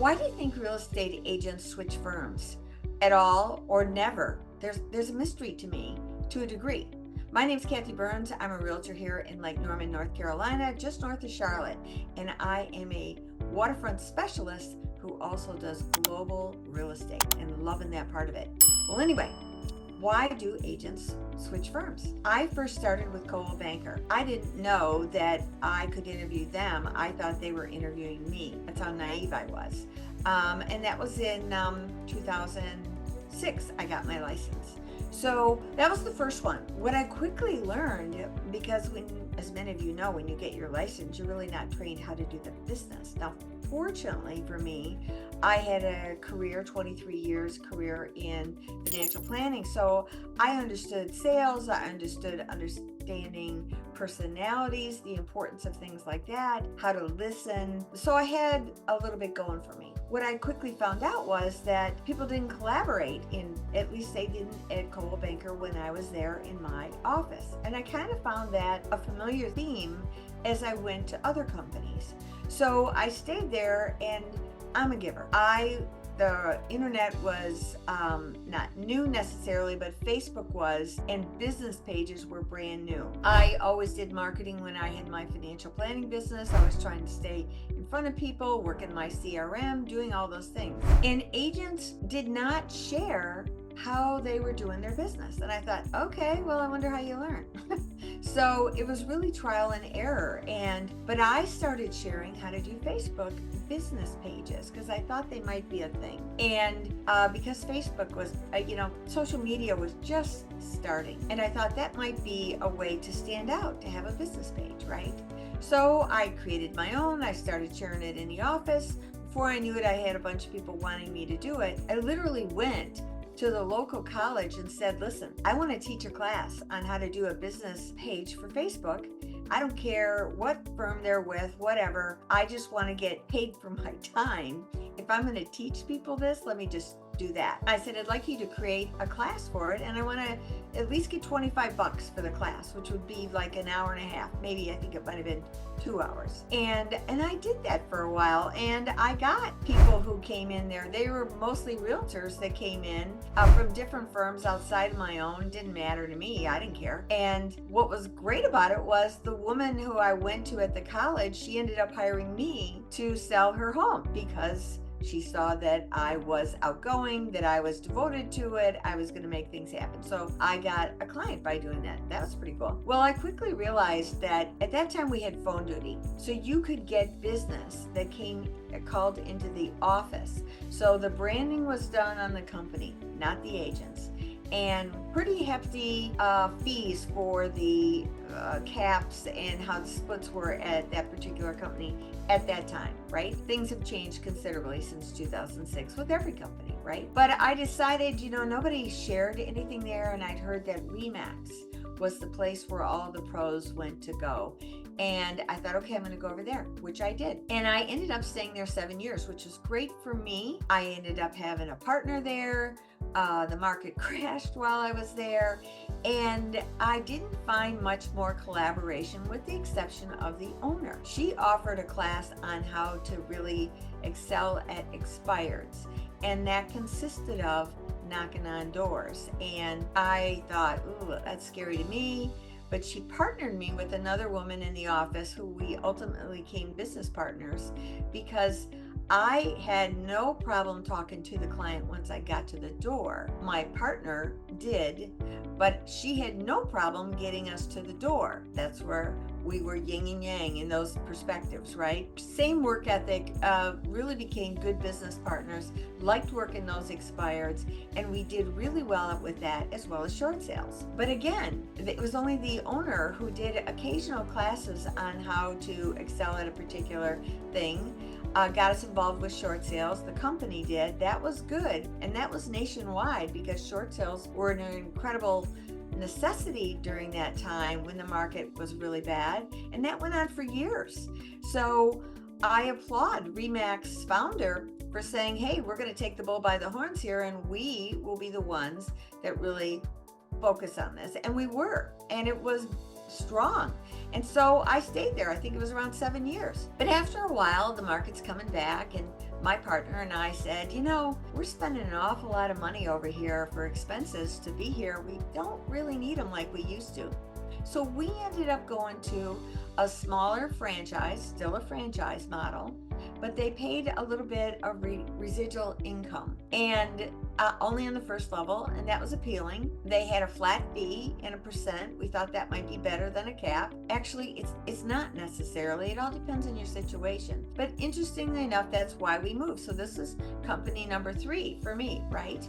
Why do you think real estate agents switch firms? At all or never? There's a mystery to me to a degree. My name's Kathy Burns. I'm a realtor here in Lake Norman, North Carolina, just north of Charlotte, and I am a waterfront specialist who also does global real estate and loving that part of it. Well, anyway, why do agents switch firms? I first started with Coldwell Banker. I didn't know that I could interview them. I thought they were interviewing me. That's how naive I was. And that was in 2006, I got my license. So that was the first one. What I quickly learned, because as many of you know, when you get your license, you're really not trained how to do the business. Now, fortunately for me, I had a career, 23 years career in financial planning. So I understood sales, I understood understanding personalities, the importance of things like that, how to listen. So I had a little bit going for me. What I quickly found out was that people didn't collaborate, at least they didn't at Coldwell Banker when I was there in my office. And I kind of found that a familiar theme as I went to other companies. So I stayed there, and I'm a giver. The internet was not new necessarily, but Facebook was, and business pages were brand new. I always did marketing when I had my financial planning business. I was trying to stay in front of people, working my CRM, doing all those things. And agents did not share how they were doing their business. And I thought, okay, well, I wonder how you learn. So it was really trial and error. But I started sharing how to do Facebook business pages because I thought they might be a thing. And because Facebook was, social media was just starting. And I thought that might be a way to stand out, to have a business page, right? So I created my own. I started sharing it in the office. Before I knew it, I had a bunch of people wanting me to do it. I literally went to the local college and said, listen, I want to teach a class on how to do a business page for Facebook. I don't care what firm they're with, whatever. I just want to get paid for my time. If I'm going to teach people this, let me just do that. I said, I'd like you to create a class for it, and I want to at least get $25 for the class, which would be like an hour and a half. Maybe I think it might have been 2 hours. And I did that for a while, and I got people who came in there. They were mostly realtors that came in from different firms outside of my own. Didn't matter to me. I didn't care. And what was great about it was the woman who I went to at the college, she ended up hiring me to sell her home because she saw that I was outgoing, that I was devoted to it, I was going to make things happen. So I got a client by doing that. That was pretty cool. Well, I quickly realized that at that time we had phone duty. So you could get business that called into the office. So the branding was done on the company, not the agents. And pretty hefty fees for the caps and how the splits were at that particular company at that time, right? Things have changed considerably since 2006 with every company, right? But I decided, nobody shared anything there, and I'd heard that RE/MAX was the place where all the pros went to go. And I thought, okay, I'm going to go over there, which I did. And I ended up staying there 7 years, which was great for me. I ended up having a partner there. The market crashed while I was there, and I didn't find much more collaboration with the exception of the owner. She offered a class on how to really excel at expireds, and that consisted of knocking on doors. And I thought, ooh, that's scary to me. But she partnered me with another woman in the office who we ultimately became business partners because I had no problem talking to the client once I got to the door. My partner did, but she had no problem getting us to the door. That's where we were yin and yang in those perspectives, right? Same work ethic, really became good business partners, liked working those expireds, and we did really well with that as well as short sales. But again, it was only the owner who did occasional classes on how to excel at a particular thing. Got us involved with short sales. The company did. That was good. And that was nationwide because short sales were an incredible necessity during that time when the market was really bad. And that went on for years. So I applaud RE/MAX founder for saying, hey, we're going to take the bull by the horns here, and we will be the ones that really focus on this. And we were. And it was strong. And so I stayed there. I think it was around 7 years. But after a while, the market's coming back and my partner and I said, we're spending an awful lot of money over here for expenses to be here. We don't really need them like we used to. So we ended up going to a smaller franchise, still a franchise model, but they paid a little bit of residual income, and only on the first level, and that was appealing. They had a flat fee and a percent. We thought that might be better than a cap. Actually, it's not necessarily. It all depends on your situation. But interestingly enough, that's why we moved. So this is company number 3 for me, right?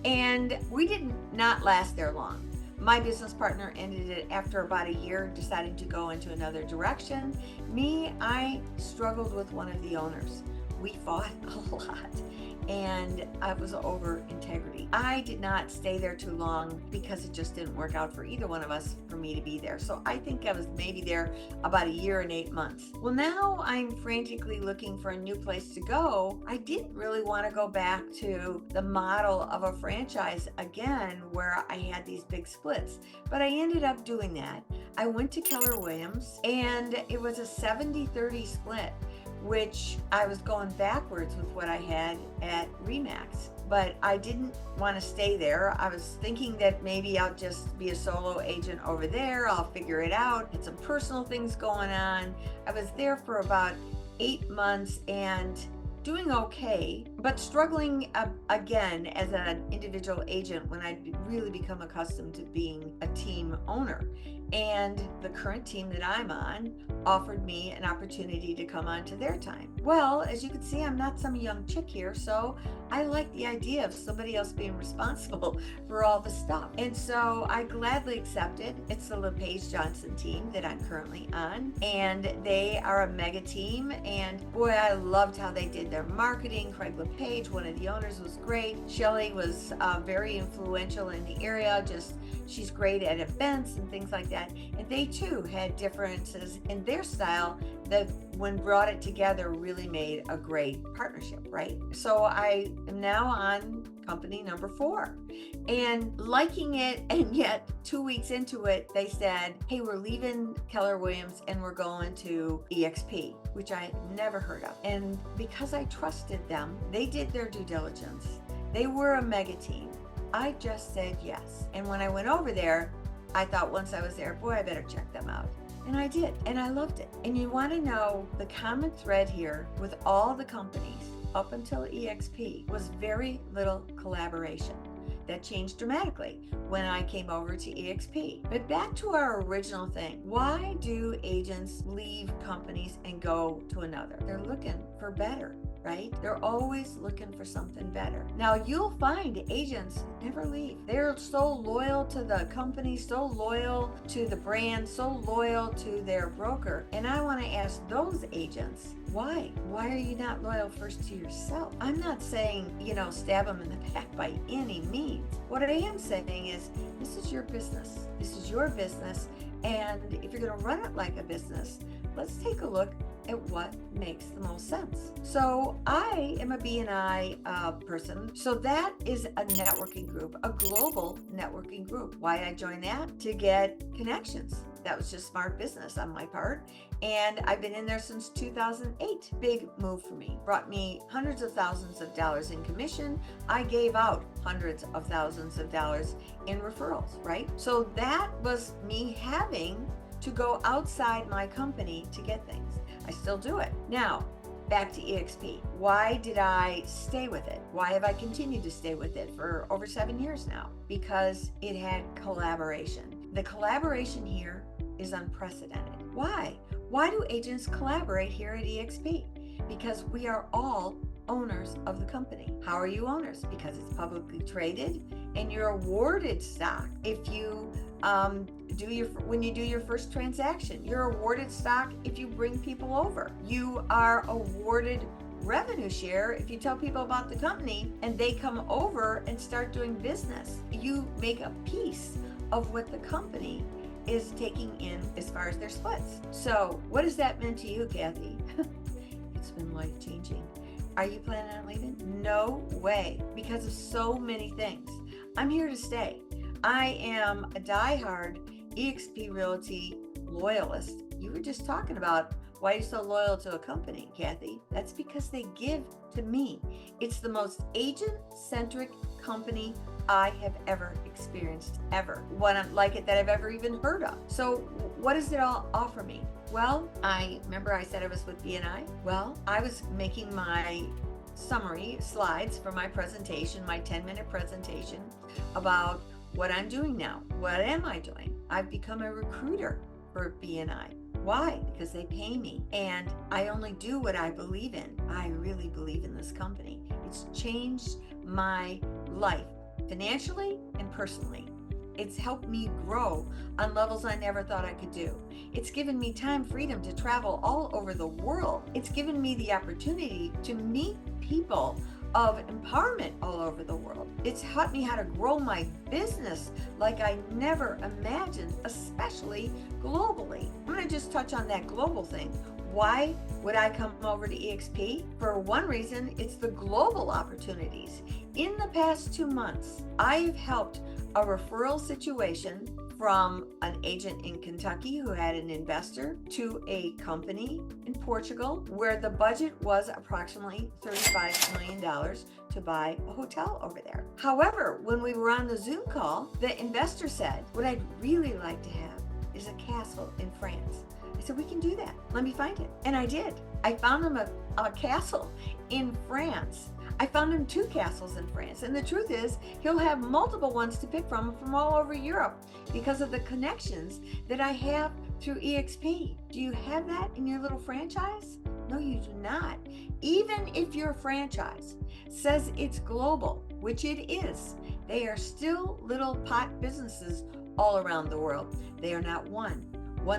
And we did not last there long. My business partner ended it after about a year, deciding to go into another direction. Me, I struggled with one of the owners. We fought a lot, and I was over integrity. I did not stay there too long because it just didn't work out for either one of us for me to be there. So I think I was maybe there about a year and 8 months. Well, now I'm frantically looking for a new place to go. I didn't really want to go back to the model of a franchise again where I had these big splits, but I ended up doing that. I went to Keller Williams, and it was a 70-30 split, which I was going backwards with what I had at Remax. But I didn't want to stay there. I was thinking that maybe I'll just be a solo agent over there. I'll figure it out. Had some personal things going on. I was there for about 8 months and doing okay, but struggling again as an individual agent when I'd really become accustomed to being a team owner. And the current team that I'm on offered me an opportunity to come on to their time. Well, as you can see, I'm not some young chick here, so I like the idea of somebody else being responsible for all the stuff. And so I gladly accepted. It's the LePage Johnson team that I'm currently on, and they are a mega team. And boy, I loved how they did their marketing. Craig LePage, one of the owners, was great. Shelly was very influential in the area. She's great at events and things like that. And they too had differences in their style that, when brought it together, really made a great partnership, right? So I am now on company number 4 and liking it. And yet 2 weeks into it, they said, hey, we're leaving Keller Williams and we're going to EXP, which I never heard of. And because I trusted them, they did their due diligence. They were a mega team. I just said yes. And when I went over there, I thought once I was there, boy, I better check them out. And I did, and I loved it. And you want to know the common thread here with all the companies up until EXP was very little collaboration. That changed dramatically when I came over to EXP. But back to our original thing. Why do agents leave companies and go to another? They're looking for better, right? They're always looking for something better. Now, you'll find agents never leave. They're so loyal to the company, so loyal to the brand, so loyal to their broker. And I want to ask those agents, why? Why are you not loyal first to yourself? I'm not saying, stab them in the back by any means. What I am saying is, this is your business. This is your business. And if you're going to run it like a business, let's take a look at what makes the most sense. So I am a B&I person. So that is a networking group, a global networking group. Why I joined that? To get connections. That was just smart business on my part. And I've been in there since 2008. Big move for me. Brought me hundreds of thousands of dollars in commission. I gave out hundreds of thousands of dollars in referrals, right? So that was me having to go outside my company to get things. I still do it. Now, back to EXP. Why did I stay with it? Why have I continued to stay with it for over 7 years now? Because it had collaboration. The collaboration here is unprecedented. Why? Why do agents collaborate here at EXP? Because we are all owners of the company. How are you owners? Because it's publicly traded and you're awarded stock. If you when you do your first transaction, you're awarded stock if you bring people over. You are awarded revenue share if you tell people about the company and they come over and start doing business. You make a piece of what the company is taking in as far as their splits. So what has that meant to you, Kathy? It's been life-changing. Are you planning on leaving? No way, because of so many things. I'm here to stay. I am a diehard EXP Realty loyalist. You were just talking about Why are you so loyal to a company, Kathy? That's because they give to me. It's the most agent-centric company I have ever experienced, ever. One like it that I've ever even heard of. So what does it all offer me? Well, I remember I said I was with BNI. Well, I was making my summary slides for my presentation, my 10-minute presentation about what I'm doing now. What am I doing? I've become a recruiter for BNI. Why? Because they pay me and I only do what I believe in. I really believe in this company. It's changed my life financially and personally. It's helped me grow on levels I never thought I could do. It's given me time, freedom to travel all over the world. It's given me the opportunity to meet people of empowerment all over the world. It's taught me how to grow my business like I never imagined, especially globally. I'm going to just touch on that global thing. Why would I come over to EXP? For one reason, it's the global opportunities. In the past 2 months, I've helped a referral situation from an agent in Kentucky who had an investor to a company in Portugal where the budget was approximately $35 million to buy a hotel over there. However, when we were on the Zoom call, the investor said, what I'd really like to have is a castle in France. I said, we can do that. Let me find it. And I did. I found him a castle in France. I found him 2 castles in France. And the truth is, he'll have multiple ones to pick from all over Europe because of the connections that I have through EXP. Do you have that in your little franchise? No, you do not. Even if your franchise says it's global, which it is, they are still little pot businesses all around the world. They are not one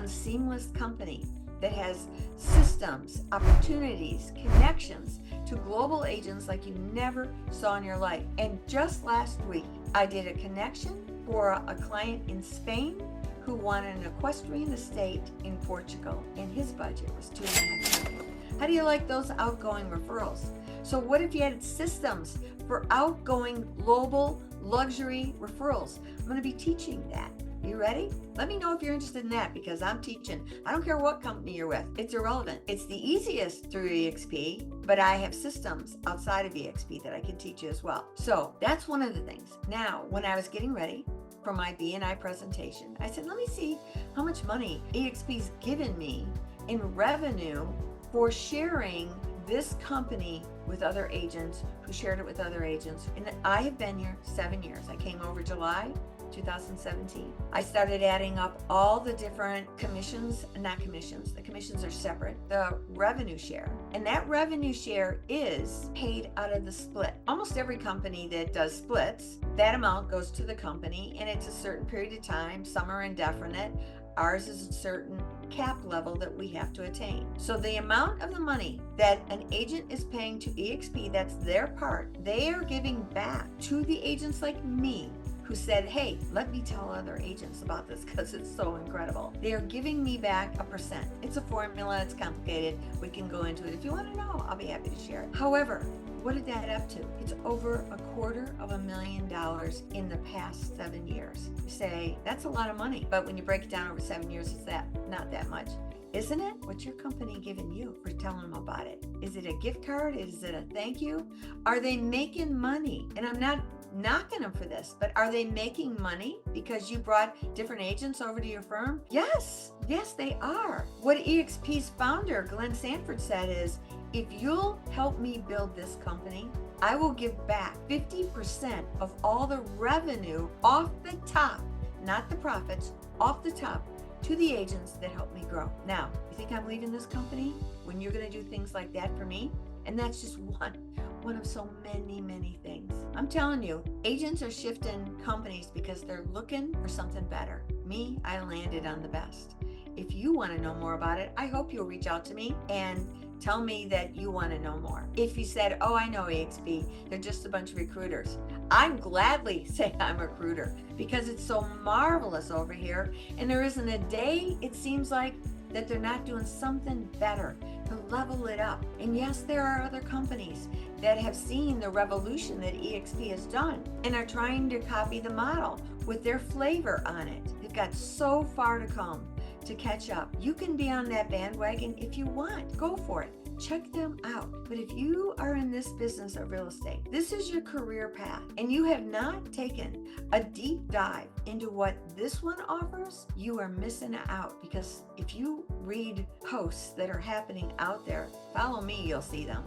seamless company that has systems, opportunities, connections to global agents like you never saw in your life. And just last week, I did a connection for a client in Spain who wanted an equestrian estate in Portugal, and his budget was $2.5 million. How do you like those outgoing referrals? So what if you had systems for outgoing global luxury referrals? I'm going to be teaching that. You ready? Let me know if you're interested in that because I'm teaching. I don't care what company you're with. It's irrelevant. It's the easiest through EXP, but I have systems outside of EXP that I can teach you as well. So that's one of the things. Now, when I was getting ready for my BNI presentation, I said, let me see how much money EXP's given me in revenue for sharing this company with other agents who shared it with other agents. And I have been here 7 years. I came over July 2017. I started adding up all the different commissions, not commissions, the commissions are separate, the revenue share. And that revenue share is paid out of the split. Almost every company that does splits, that amount goes to the company and it's a certain period of time. Some are indefinite. Ours is a certain cap level that we have to attain. So the amount of the money that an agent is paying to EXP, that's their part, they are giving back to the agents like me who said, hey, let me tell other agents about this because it's so incredible. They are giving me back a percent. It's a formula, it's complicated. We can go into it. If you want to know, I'll be happy to share it. However, what did that up to? It's over $250,000 in the past 7 years. You say, that's a lot of money. But when you break it down over 7 years, it's not that much. Isn't it? What's your company giving you for telling them about it? Is it a gift card? Is it a thank you? Are they making money? And I'm not knocking them for this, but are they making money because you brought different agents over to your firm? Yes, they are. What EXP's founder, Glenn Sanford, said is, if you'll help me build this company, I will give back 50% of all the revenue off the top, not the profits, off the top to the agents that help me grow. Now, you think I'm leaving this company when you're going to do things like that for me? And that's just one of so many things. I'm telling you, agents are shifting companies because they're looking for something better. Me, I landed on the best. If you want to know more about it, I hope you'll reach out to me and tell me that you want to know more. If you said, oh, I know EXP, they're just a bunch of recruiters, I'm gladly say I'm a recruiter because it's so marvelous over here. And there isn't a day, it seems like, that they're not doing something better to level it up. And yes, there are other companies that have seen the revolution that EXP has done and are trying to copy the model with their flavor on it. They've got so far to come to catch up. You can be on that bandwagon if you want. Go for it. Check them out. But if you are in this business of real estate, this is your career path, and you have not taken a deep dive into what this one offers, you are missing out. Because if you read posts that are happening out there, follow me, you'll see them.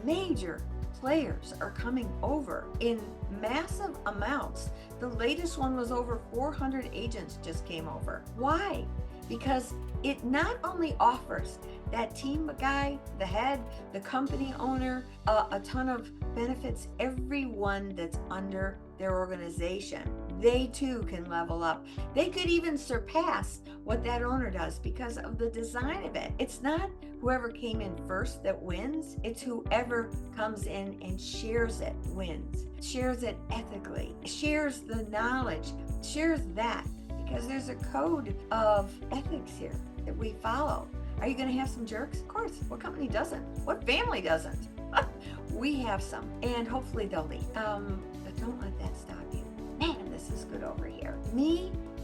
Major players are coming over in massive amounts. The latest one was over 400 agents just came over. Why? Because it not only offers that team guy, the head, the company owner, a ton of benefits, everyone that's under their organization, they too can level up. They could even surpass what that owner does because of the design of it. It's not whoever came in first that wins. It's whoever comes in and shares it wins. Shares it ethically, shares the knowledge, shares that. Because there's a code of ethics here that we follow. Are you going to have some jerks? Of course. What company doesn't? What family doesn't? We have some, and hopefully they'll leave. But don't let that stop you. Man, this is good over here.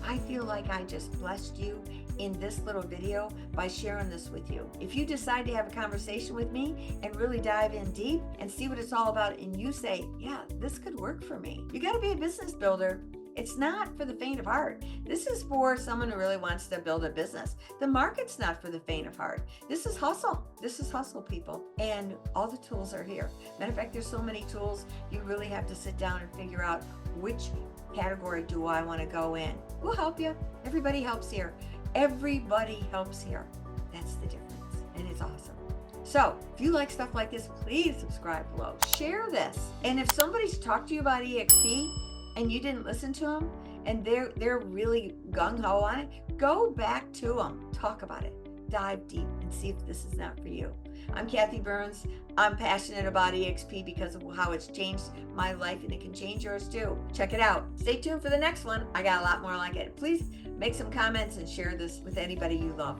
I feel like I just blessed you in this little video by sharing this with you. If you decide to have a conversation with me and really dive in deep and see what it's all about, and you say, yeah, this could work for me. You got to be a business builder. It's not for the faint of heart. This is for someone who really wants to build a business. The market's not for the faint of heart. This is hustle. This is hustle, people. And all the tools are here. Matter of fact, there's so many tools, you really have to sit down and figure out which category do I want to go in. We'll help you. Everybody helps here. Everybody helps here. That's the difference. And it's awesome. So if you like stuff like this, please subscribe below. Share this. And if somebody's talked to you about EXP, and you didn't listen to them, and they're really gung-ho on it, go back to them, talk about it, dive deep, and see if this is not for you. I'm Kathy Burns. I'm passionate about EXP because of how it's changed my life, and it can change yours too. Check it out. Stay tuned for the next one. I got a lot more like it. Please make some comments and share this with anybody you love.